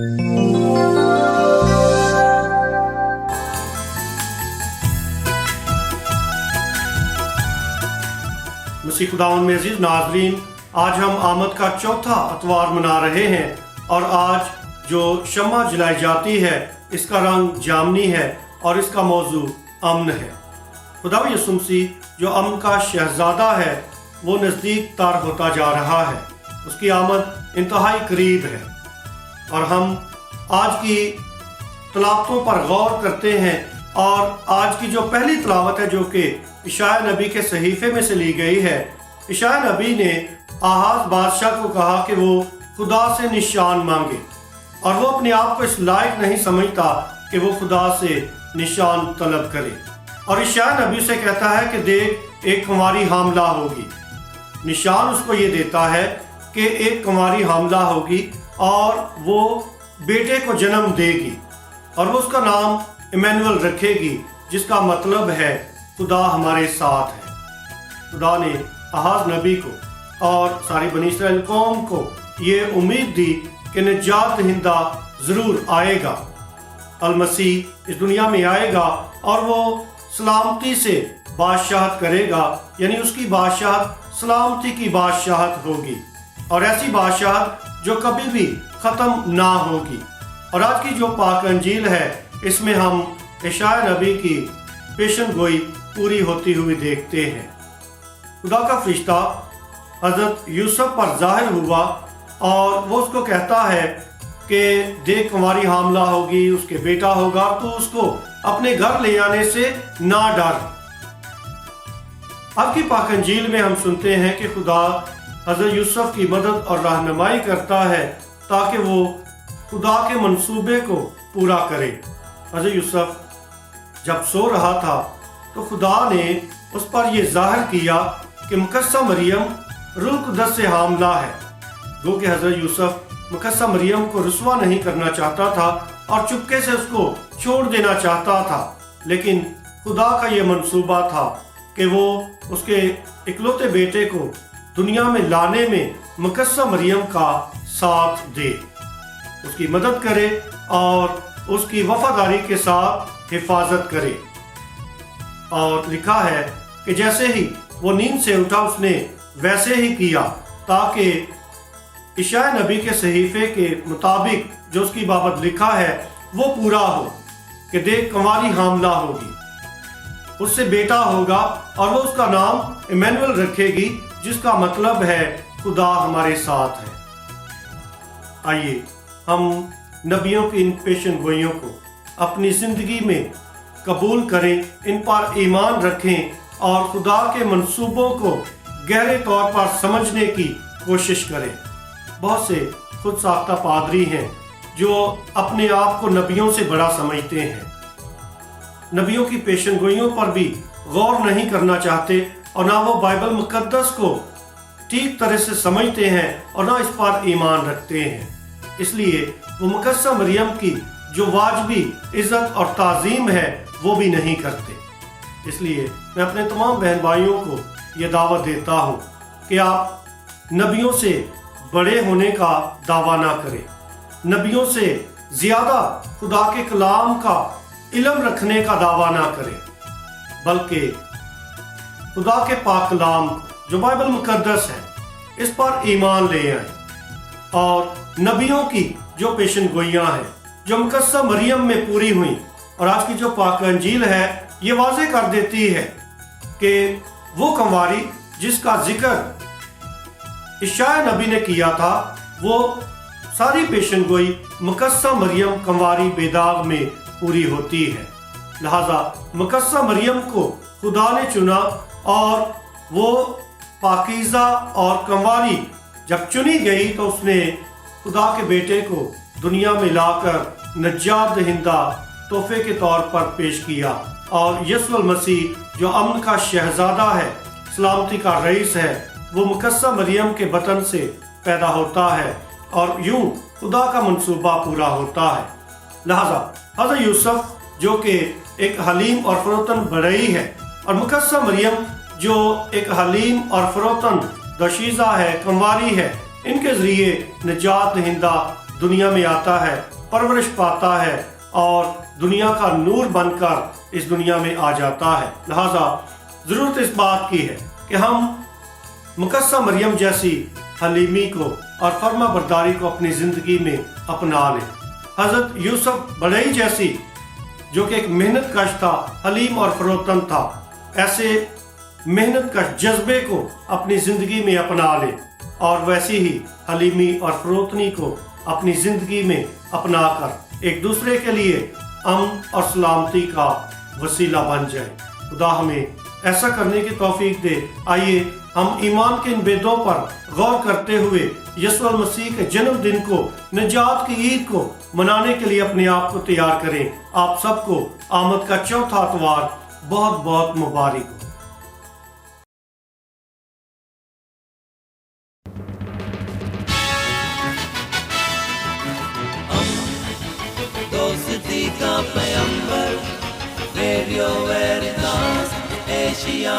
मसीह खुदावंद में अजीज नाजरीन, आज हम आमद का चौथा अतवार मना रहे हैं और आज जो शम्मा जलाई जाती है इसका रंग जामनी है और इसका मौजू अमन है। खुदा यीशु मसीह जो अमन का शहजादा है वो नज़दीक तार होता जा रहा है, उसकी आमद इंतहाई करीब है और हम आज की तलावतों पर गौर करते हैं। और आज की जो पहली तलावत है जो कि इशाया नबी के सहीफे में से ली गई है, इशाया नबी ने आहाज बादशाह को कहा कि वो खुदा से निशान मांगे और वो अपने आप को इस लायक नहीं समझता कि वो खुदा से निशान तलब करे। और इशाया नबी से कहता है कि देख एक कुंवारी हामला होगी। निशान उसको ये देता है कि एक कुंवारी हामला होगी और वो बेटे को जन्म देगी और वो उसका नाम इमैनुअल रखेगी, जिसका मतलब है खुदा हमारे साथ है। खुदा ने आहाज नबी को और सारी बनी इस्राएल कौम को ये उम्मीद दी कि निजात दहिंदा ज़रूर आएगा, अल मसीह इस दुनिया में आएगा और वो सलामती से बादशाहत करेगा, यानी उसकी बादशाहत सलामती की बादशाहत होगी और ऐसी बादशाहत जो कभी भी ख़त्म ना होगी। और आज की जो पाक अंजील है इसमें हम इशाया नबी की पेशन गोई पूरी होती हुई देखते हैं। खुदा का फरिश्ता हज़रत यूसुफ पर ज़ाहिर हुआ और वो उसको कहता है कि देख कुंवारी हामला होगी, उसके बेटा होगा, तो उसको अपने घर ले आने से ना डर। अब की पाक अंजील में हम सुनते हैं कि खुदा हज़रत यूसुफ की मदद और रहनुमाई करता है ताकि वो खुदा के मंसूबे को पूरा करे। हज़रत यूसुफ जब सो रहा था तो खुदा ने उस पर यह जाहिर किया कि मुकस्सा मरियम रूह कुदस से हामला है। गो कि हज़रत यूसुफ मुकस्सा मरियम को रुसवा नहीं करना चाहता था और चुपके से उसको छोड़ देना चाहता था, लेकिन खुदा का ये मंसूबा था कि वो उसके इकलौते बेटे को दुनिया में लाने में मुकस्सा मरियम का साथ दे, उसकी मदद करे और उसकी वफादारी के साथ हिफाजत करे। और लिखा है कि जैसे ही वो नींद से उठा उसने वैसे ही किया, ताकि इशाया नबी के सहीफे के मुताबिक जो उसकी बाबत लिखा है वो पूरा हो कि देख कुंवारी हामला होगी, उससे बेटा होगा और वो उसका नाम इमैनुअल रखेगी, जिसका मतलब है खुदा हमारे साथ है। आइए हम नबियों की इन पेशन गोइयों को अपनी ज़िंदगी में कबूल करें, इन पर ईमान रखें और खुदा के मंसूबों को गहरे तौर पर समझने की कोशिश करें। बहुत से खुद साख्ता पादरी हैं जो अपने आप को नबियों से बड़ा समझते हैं, नबियों की पेशन गोइयों पर भी गौर नहीं करना चाहते और ना वो बाइबल मुकद्दस को ठीक तरह से समझते हैं और ना इस पर ईमान रखते हैं। इसलिए वो मुकस्सा मरियम की जो वाजबी इज्जत और ताज़ीम है वो भी नहीं करते। इसलिए मैं अपने तमाम बहन भाइयों को ये दावत देता हूँ कि आप नबियों से बड़े होने का दावा ना करें, नबियों से ज़्यादा खुदा के कलाम का इल्म रखने का दावा ना करें, बल्कि खुदा के पाक कलाम जो बाइबल मुकद्दस है इस पर ईमान ले आए और नबियों की जो पेशन गोइयाँ हैं जो मुकस्सा मरियम में पूरी हुई। और आज की जो पाक अंजील है ये वाज़ेह कर देती है कि वो कुंवारी जिसका जिक्र इशाया नबी ने किया था वो सारी पेशन गोई मुकस्सा मरियम कुंवारी बेदाग में पूरी होती है। लिहाजा मुकस्सा मरियम को खुदा ने चुना और वो पाकीज़ा और कुंवारी जब चुनी गई तो उसने खुदा के बेटे को दुनिया में लाकर निजात दहिंदा तोहफे के तौर पर पेश किया। और यीशु मसीह जो अमन का शहजादा है, सलामती का रईस है, वो मुकस्सा मरियम के बतन से पैदा होता है और यूं खुदा का मंसूबा पूरा होता है। लिहाजा हज़रत यूसुफ जो कि एक हलीम और फरोतन बड़ई है और मुकस्सा मरियम जो एक हलीम और फरोतन दशीज़ा है, कुंवारी है, इनके ज़रिए निजात दहिंदा दुनिया में आता है, परवरिश पाता है और दुनिया का नूर बनकर इस दुनिया में आ जाता है। लिहाजा ज़रूरत इस बात की है कि हम मुकस्सा मरियम जैसी हलीमी को और फर्मा बरदारी को अपनी ज़िंदगी में अपना लें। हज़रत यूसुफ बड़ई जैसी जो कि एक मेहनत कश था, हलीम और फरोतन था, ऐसे मेहनत कश जज्बे को अपनी ज़िंदगी में अपना लें और वैसी ही हलीमी और फरोतनी को अपनी ज़िंदगी में अपना कर एक दूसरे के लिए अमन और सलामती का वसीला बन जाए। खुदा हमें ऐसा करने की तौफीक दे। आइए हम ईमान के इन बेदों पर गौर करते हुए यीशु मसीह के जन्मदिन को, निजात की ईद को मनाने के लिए अपने आप को तैयार करें। आप सबको आमद का चौथा इतवार बहुत बहुत मुबारक हो। दोस्ती का पैगंबर, रेडियो वेरितास एशिया।